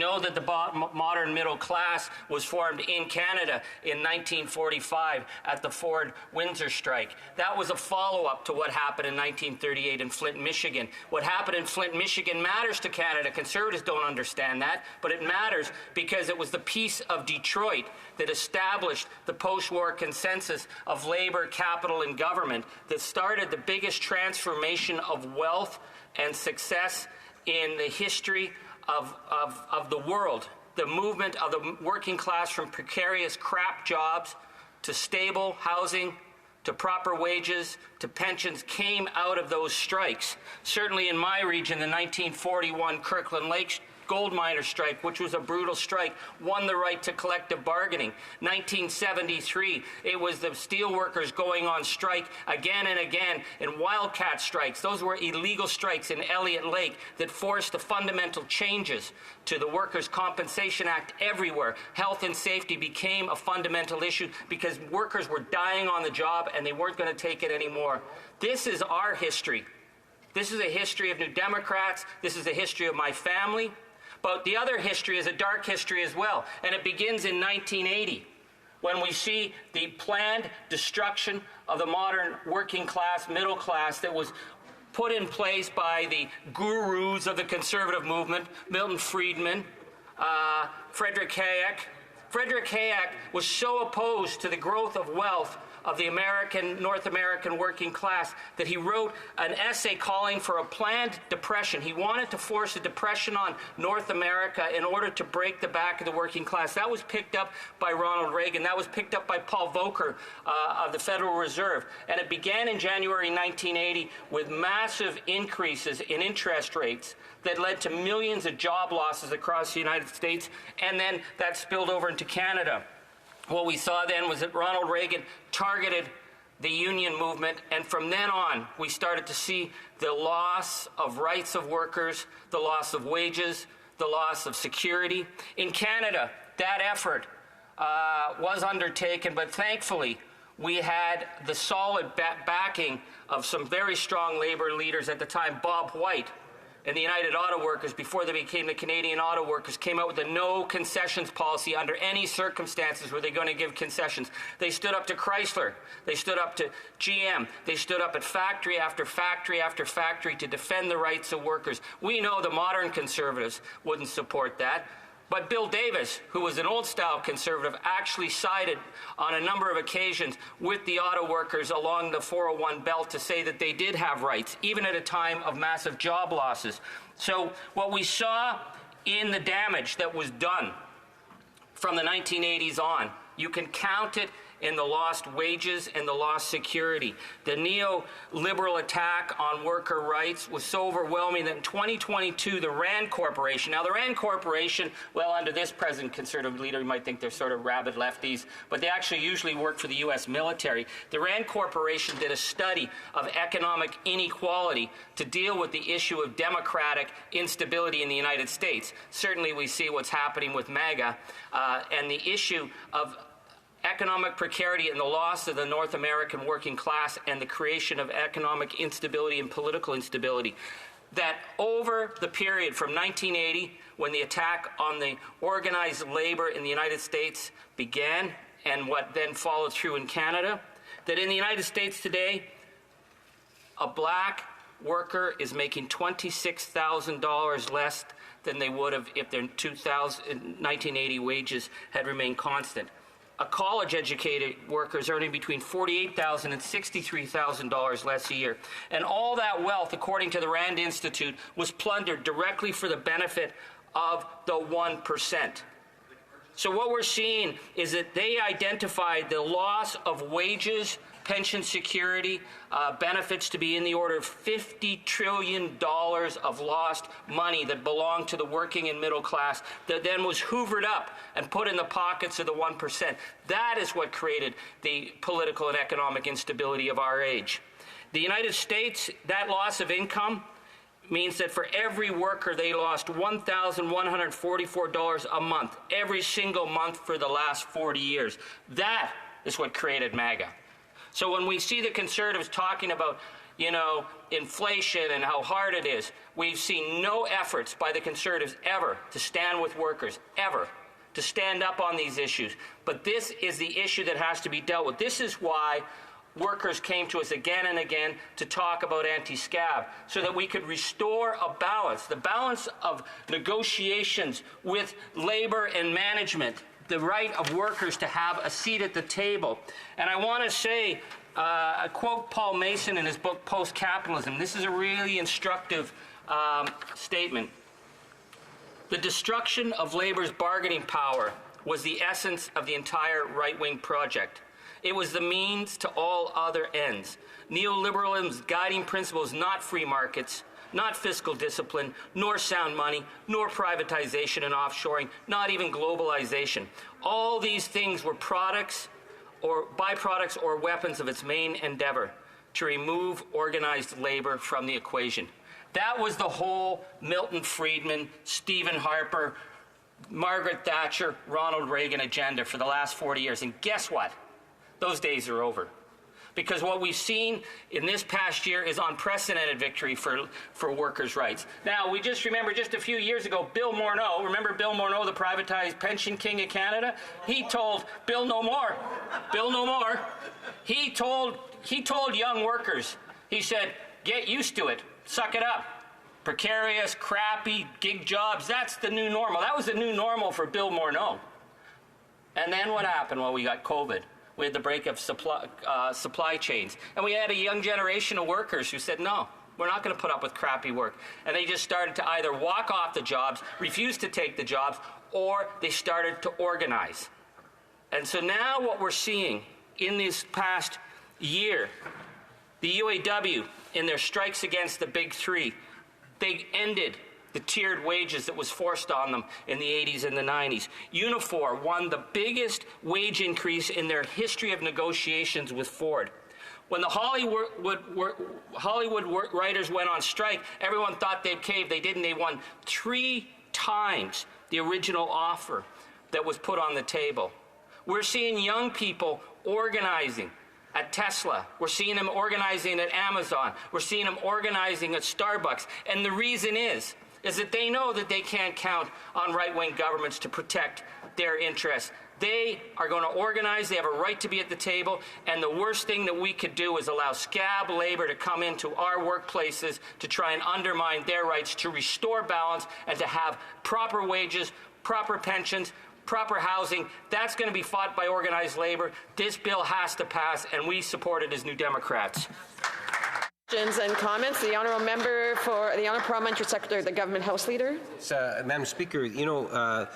know that the modern middle class was formed in Canada in 1945 at the Ford-Windsor strike. That was a follow-up to what happened in 1938 in Flint, Michigan. What happened in Flint, Michigan matters to Canada. Conservatives don't understand that, but it matters because it was the Peace of Detroit that established the post-war consensus of labor, capital, and government that started the biggest transformation of wealth and success in the history of the world. The movement of the working class from precarious crap jobs to stable housing to proper wages to pensions came out of those strikes. Certainly in my region, the 1941 Kirkland Lake gold miner strike, which was a brutal strike, won the right to collective bargaining. 1973, it was the steelworkers going on strike again and again in wildcat strikes. Those were illegal strikes in Elliott Lake that forced the fundamental changes to the Workers' Compensation Act everywhere. Health and safety became a fundamental issue because workers were dying on the job and they weren't going to take it anymore. This is our history. This is a history of New Democrats. This is a history of my family. But the other history is a dark history as well, and it begins in 1980 when we see the planned destruction of the modern working class, middle class that was put in place by the gurus of the conservative movement, Milton Friedman, Frederick Hayek. Frederick Hayek was so opposed to the growth of wealth of the North American working class that he wrote an essay calling for a planned depression. He wanted to force a depression on North America in order to break the back of the working class. That was picked up by Ronald Reagan. That was picked up by Paul Volcker of the Federal Reserve. And it began in January 1980 with massive increases in interest rates that led to millions of job losses across the United States, and then that spilled over into Canada. What we saw then was that Ronald Reagan targeted the union movement, and from then on, we started to see the loss of rights of workers, the loss of wages, the loss of security. In Canada, that effort was undertaken, but thankfully, we had the solid backing of some very strong labor leaders at the time. Bob White and the United Auto Workers, before they became the Canadian Auto Workers, came out with a no concessions policy. Under any circumstances were they going to give concessions. They stood up to Chrysler. They stood up to GM. They stood up at factory after factory after factory to defend the rights of workers. We know the modern conservatives wouldn't support that. But Bill Davis, who was an old-style conservative, actually sided on a number of occasions with the auto workers along the 401 belt to say that they did have rights, even at a time of massive job losses. So what we saw in the damage that was done from the 1980s on, you can count it in the lost wages and the lost security. The neoliberal attack on worker rights was so overwhelming that in 2022, the RAND Corporation, now the RAND Corporation, well, under this present conservative leader, you might think they're sort of rabid lefties, but they actually usually work for the U.S. military. The RAND Corporation did a study of economic inequality to deal with the issue of democratic instability in the United States. Certainly we see what's happening with MAGA and the issue of economic precarity and the loss of the North American working class and the creation of economic instability and political instability. That over the period from 1980, when the attack on the organized labor in the United States began and what then followed through in Canada, that in the United States today, a black worker is making $26,000 less than they would have if their 1980 wages had remained constant. A college-educated worker is earning between $48,000 and $63,000 less a year. And all that wealth, according to the RAND Institute, was plundered directly for the benefit of the 1%. So what we're seeing is that they identified the loss of wages, pension security, benefits to be in the order of $50 trillion of lost money that belonged to the working and middle class that then was hoovered up and put in the pockets of the 1%. That is what created the political and economic instability of our age. The United States, that loss of income means that for every worker, they lost $1,144 a month, every single month for the last 40 years. That is what created MAGA. So when we see the conservatives talking about you know, inflation and how hard it is. We've seen no efforts by the Conservatives ever to stand with workers, ever, to stand up on these issues. But this is the issue that has to be dealt with. This is why workers came to us again and again to talk about anti-scab, so that we could restore a balance, the balance of negotiations with labor and management, the right of workers to have a seat at the table. And I want to say, I quote Paul Mason in his book, Post-Capitalism. This is a really instructive statement. The destruction of labor's bargaining power was the essence of the entire right-wing project. It was the means to all other ends. Neoliberalism's guiding principle is not free markets, not fiscal discipline, nor sound money, nor privatization and offshoring, not even globalization. All these things were products or byproducts or weapons of its main endeavor, to remove organized labor from the equation. That was the whole Milton Friedman, Stephen Harper, Margaret Thatcher, Ronald Reagan agenda for the last 40 years. And guess what? Those days are over. Because what we've seen in this past year is unprecedented victory for workers' rights. Now, we just remember just a few years ago, Bill Morneau, remember Bill Morneau, the privatized pension king of Canada? He told, Bill no more, Bill no more. He told young workers, he said, get used to it, suck it up. Precarious, crappy, gig jobs, that's the new normal. That was the new normal for Bill Morneau. And then what happened? Well, we got COVID. We had the break of supply chains. And we had a young generation of workers who said, no, we're not going to put up with crappy work. And they just started to either walk off the jobs, refuse to take the jobs, or they started to organize. And so now what we're seeing in this past year, the UAW, in their strikes against the Big Three, they ended the tiered wages that was forced on them in the 80s and the 90s. Unifor won the biggest wage increase in their history of negotiations with Ford. When the Hollywood writers went on strike, everyone thought they'd cave. They didn't. They won 3 times the original offer that was put on the table. We're seeing young people organizing at Tesla. We're seeing them organizing at Amazon. We're seeing them organizing at Starbucks. And the reason is that they know that they can't count on right-wing governments to protect their interests. They are going to organize. They have a right to be at the table. And the worst thing that we could do is allow scab labor to come into our workplaces to try and undermine their rights to restore balance and to have proper wages, proper pensions, proper housing. That's going to be fought by organized labor. This bill has to pass, and we support it as New Democrats. Questions and comments. The honourable member for the Honourable Parliamentary Secretary, the Government House Leader. Madam Speaker, you know,